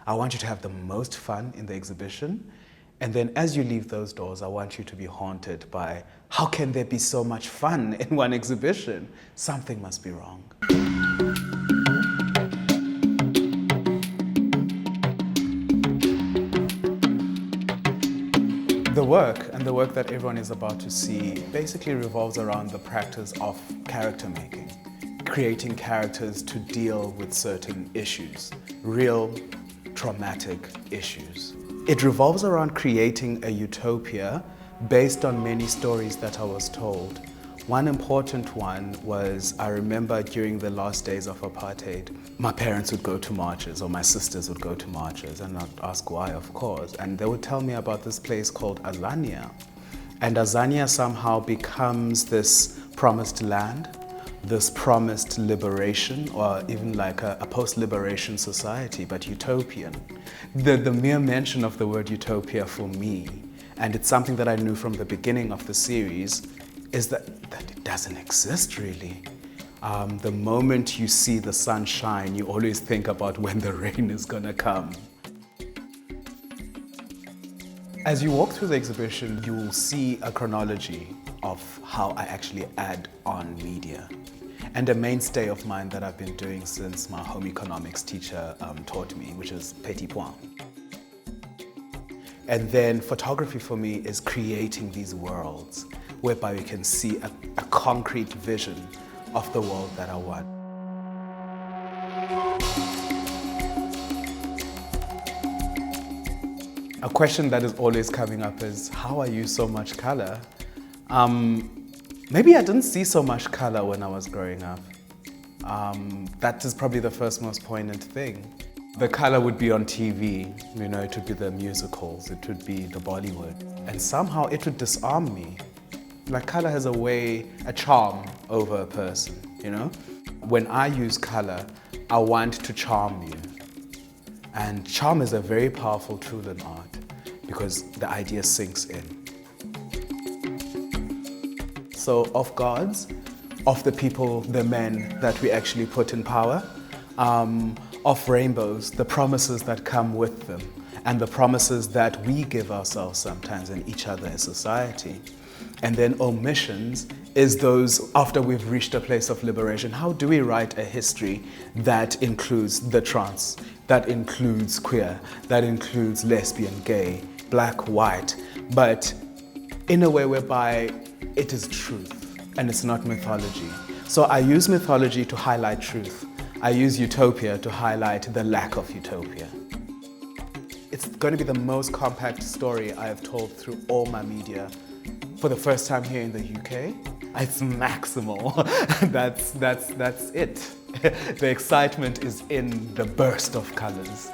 I want you to have the most fun in the exhibition. And then as you leave those doors, I want you to be haunted by, how can there be so much fun in one exhibition? Something must be wrong. The work that everyone is about to see basically revolves around the practice of character making, creating characters to deal with certain issues, real traumatic issues. It revolves around creating a utopia based on many stories that I was told. One important one was, I remember during the last days of apartheid, my parents would go to marches, or my sisters would go to marches, and I'd ask why, of course. And they would tell me about this place called Azania. And Azania somehow becomes this promised land, this promised liberation, or even like a post-liberation society, but utopian. The mere mention of the word utopia for me, and it's something that I knew from the beginning of the series, is that it doesn't exist really. The moment you see the sun shine, you always think about when the rain is gonna come. As you walk through the exhibition, you will see a chronology of how I actually add on media. And a mainstay of mine that I've been doing since my home economics teacher taught me, which is petit point. And then photography for me is creating these worlds whereby we can see a concrete vision of the world that I want. A question that is always coming up is, how I use so much color? Maybe I didn't see so much color when I was growing up. That is probably the first most poignant thing. The color would be on TV, you know, it would be the musicals, it would be the Bollywood. And somehow it would disarm me. Like, color has a charm over a person, you know? When I use color, I want to charm you. And charm is a very powerful tool in art because the idea sinks in. So of gods, of the people, the men that we actually put in power, of rainbows, the promises that come with them, and the promises that we give ourselves sometimes and each other as society. And then omissions is those after we've reached a place of liberation. How do we write a history that includes the trans, that includes queer, that includes lesbian, gay, black, white, but in a way whereby it is truth and it's not mythology. So I use mythology to highlight truth. I use utopia to highlight the lack of utopia. It's going to be the most compact story I have told through all my media. For the first time here in the UK, it's maximal. That's it. The excitement is in the burst of colors.